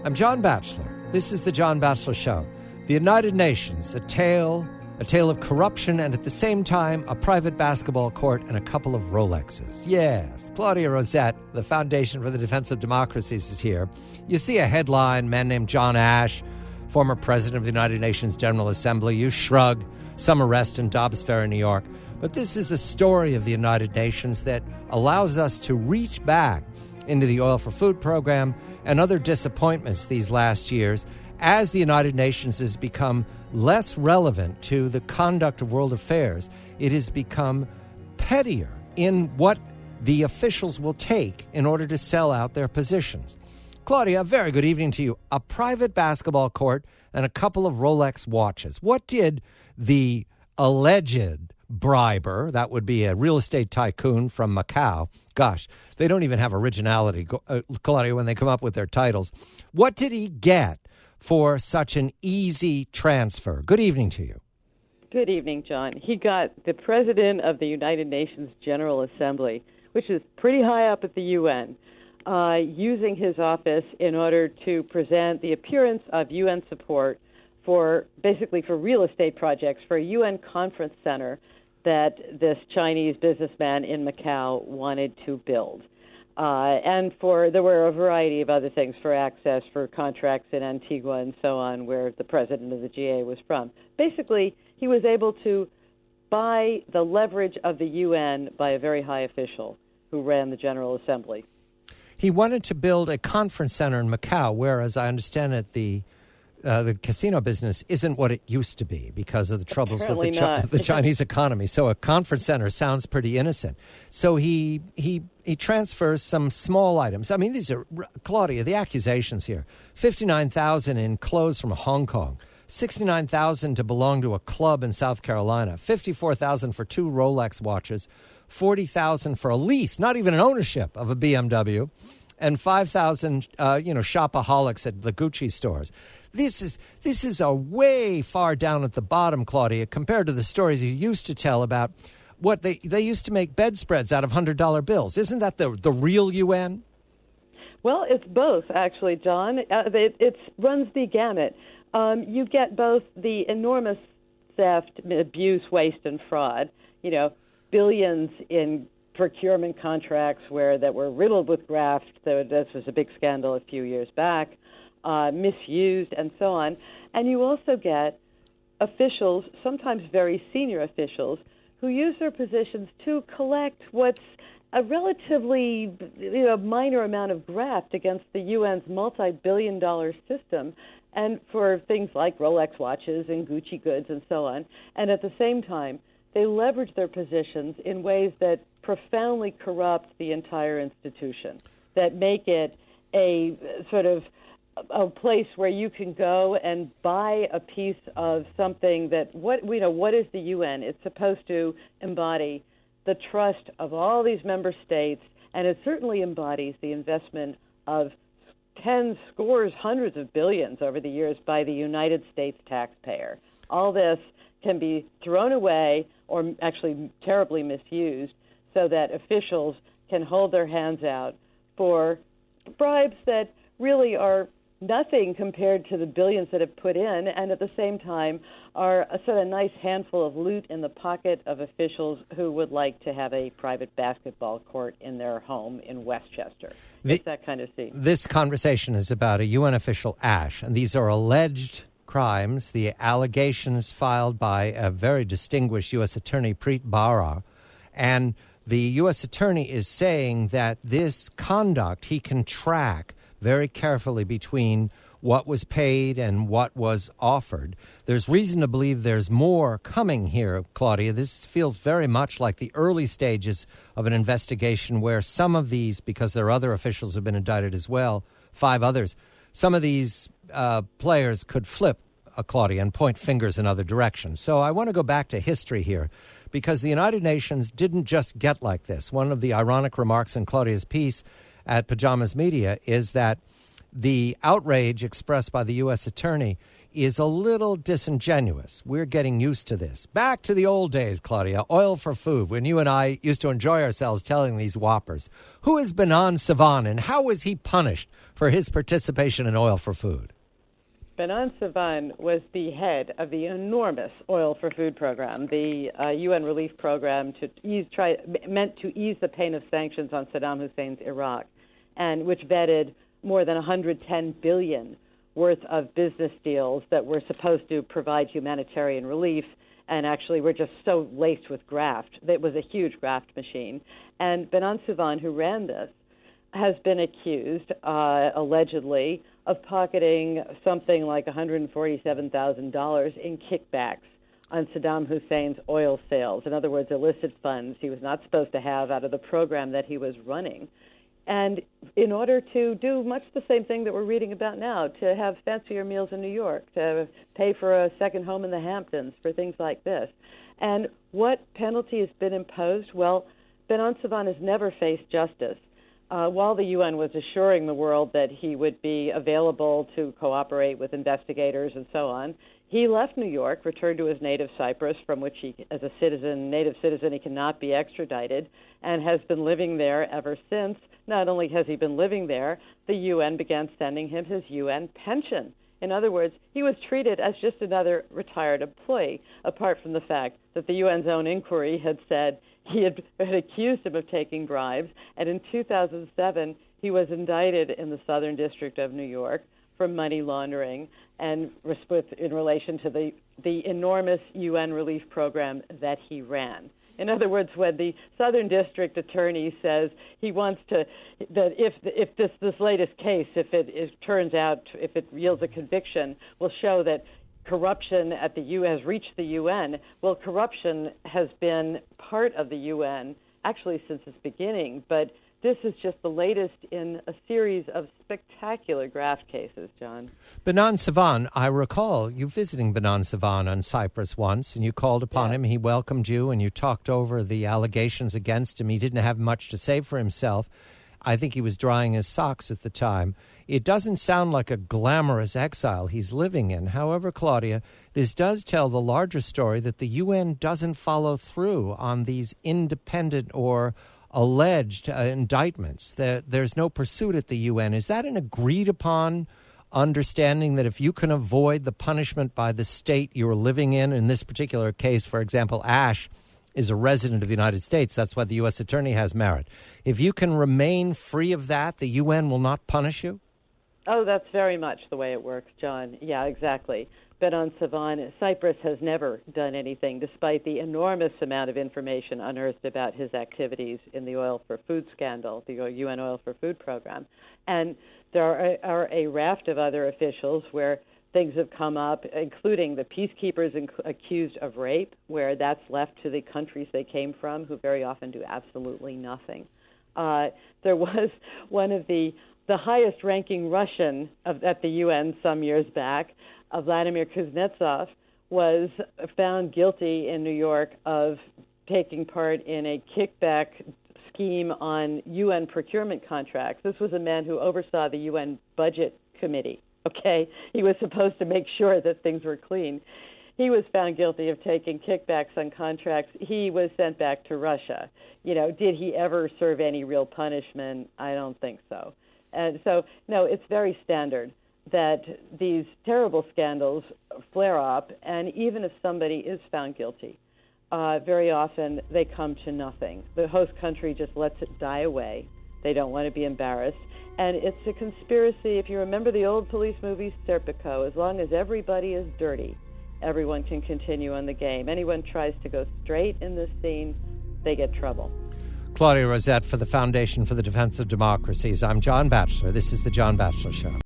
I'm John Batchelor. This is the John Batchelor Show. The United Nations, a tale of corruption, and at the same time, a private basketball court and a couple of Rolexes. Yes, Claudia Rosett, the Foundation for the Defense of Democracies, is here. You see a headline, man named John Ash, former president of the United Nations General Assembly. You shrug, some arrest in Dobbs Ferry, New York. But this is a story of the United Nations that allows us to reach back into the Oil for Food program and other disappointments these last years as the United Nations has become less relevant to the conduct of world affairs. It has become pettier in what the officials will take in order to sell out their positions. Claudia, a very good evening to you. A private basketball court and a couple of Rolex watches. What did the alleged briber, that would be a real estate tycoon from Macau, gosh, they don't even have originality, Claudia, when they come up with their titles. What did he get for such an easy transfer? Good evening to you. Good evening, John. He got the president of the United Nations General Assembly, which is pretty high up at the UN, using his office in order to present the appearance of UN support for real estate projects for a UN conference center that this Chinese businessman in Macau wanted to build. There were a variety of other things for access for contracts in Antigua and so on, where the president of the GA was from. Basically, he was able to buy the leverage of the UN by a very high official who ran the General Assembly. He wanted to build a conference center in Macau, where, as I understand it, the casino business isn't what it used to be because of the troubles with the Chinese economy. So a conference center sounds pretty innocent. So he transfers some small items. I mean, these are, Claudia, the accusations here. $59,000 in clothes from Hong Kong, $69,000 to belong to a club in South Carolina, $54,000 for 2 Rolex watches, $40,000 for a lease, not even an ownership of a BMW, and $5,000, shopaholics at the Gucci stores. This is a way far down at the bottom, Claudia, compared to the stories you used to tell about what they used to make bedspreads out of $100 bills. Isn't that the real UN? Well, it's both, actually, John. It runs the gamut. You get both the enormous theft, abuse, waste, and fraud. Billions in procurement contracts that were riddled with graft. This was a big scandal a few years back. Misused and so on. And you also get officials, sometimes very senior officials, who use their positions to collect what's a relatively minor amount of graft against the UN's multi-billion-dollar system, and for things like Rolex watches and Gucci goods and so on. And at the same time, they leverage their positions in ways that profoundly corrupt the entire institution, that make it a sort of a place where you can go and buy a piece of something that what is the UN? It's supposed to embody the trust of all these member states, and it certainly embodies the investment of tens, scores, hundreds of billions over the years by the United States taxpayer. All this can be thrown away or actually terribly misused so that officials can hold their hands out for bribes that really are nothing compared to the billions that have put in, and at the same time are a sort of nice handful of loot in the pocket of officials who would like to have a private basketball court in their home in Westchester. It's that kind of scene. This conversation is about a UN official, Ash, and these are alleged crimes, the allegations filed by a very distinguished U.S. attorney, Preet Bharara, and the U.S. attorney is saying that this conduct he can track very carefully between what was paid and what was offered. There's reason to believe there's more coming here, Claudia. This feels very much like the early stages of an investigation where some of these, because there are other officials who have been indicted as well, 5 others, some of these players could flip, Claudia, and point fingers in other directions. So I want to go back to history here, because the United Nations didn't just get like this. One of the ironic remarks in Claudia's piece at Pajamas Media is that the outrage expressed by the U.S. attorney is a little disingenuous. We're getting used to this. Back to the old days, Claudia, oil for food, when you and I used to enjoy ourselves telling these whoppers. Who is Benon Sevan, and how was he punished for his participation in oil for food? Benon Sevan was the head of the enormous oil for food program, the UN relief program meant to ease the pain of sanctions on Saddam Hussein's Iraq, and which vetted more than $110 billion worth of business deals that were supposed to provide humanitarian relief, and actually were just so laced with graft. It was a huge graft machine. And Benon Sevan, who ran this, has been accused, allegedly, of pocketing something like $147,000 in kickbacks on Saddam Hussein's oil sales. In other words, illicit funds he was not supposed to have out of the program that he was running. And in order to do much the same thing that we're reading about now, to have fancier meals in New York, to pay for a second home in the Hamptons, for things like this. And what penalty has been imposed? Well, Benon Sevan has never faced justice. While the UN was assuring the world that he would be available to cooperate with investigators and so on, he left New York, returned to his native Cyprus, from which he, as a native citizen, he cannot be extradited, and has been living there ever since. Not only has he been living there, the UN began sending him his UN pension. In other words, he was treated as just another retired employee, apart from the fact that the UN's own inquiry had said he had accused him of taking bribes, and in 2007 he was indicted in the Southern District of New York for money laundering and in relation to the enormous UN relief program that he ran. In other words, when the Southern District Attorney says he wants that if this latest case, if it yields a conviction, will show that corruption at the UN has reached the UN. Well, corruption has been part of the UN actually since its beginning, but this is just the latest in a series of spectacular graft cases, John. Benon Sevan, I recall you visiting Benon Sevan on Cyprus once, and you called upon him. He welcomed you, and you talked over the allegations against him. He didn't have much to say for himself. I think he was drying his socks at the time. It doesn't sound like a glamorous exile he's living in. However, Claudia, this does tell the larger story that the UN doesn't follow through on these independent or alleged indictments. There's no pursuit at the UN. Is that an agreed-upon understanding that if you can avoid the punishment by the state you're living in this particular case, for example, Ash is a resident of the United States. That's why the U.S. attorney has merit. If you can remain free of that, the UN will not punish you? Oh, that's very much the way it works, John. Yeah, exactly. Benon Sevan, Cyprus has never done anything, despite the enormous amount of information unearthed about his activities in the oil for food scandal, the UN oil for food program. And there are a raft of other officials where things have come up, including the peacekeepers accused of rape, where that's left to the countries they came from, who very often do absolutely nothing. There was one of the highest-ranking Russian at the UN some years back, Vladimir Kuznetsov, was found guilty in New York of taking part in a kickback scheme on UN procurement contracts. This was a man who oversaw the UN budget committee. Okay, he was supposed to make sure that things were clean. He was found guilty of taking kickbacks on contracts. He was sent back to Russia. Did he ever serve any real punishment? I don't think so. And so, no, it's very standard that these terrible scandals flare up, and even if somebody is found guilty, very often they come to nothing. The host country just lets it die away. They don't want to be embarrassed. And it's a conspiracy. If you remember the old police movie Serpico, as long as everybody is dirty, everyone can continue on the game. Anyone tries to go straight in this scene, they get trouble. Claudia Rosett for the Foundation for the Defense of Democracies. I'm John Batchelor. This is The John Batchelor Show.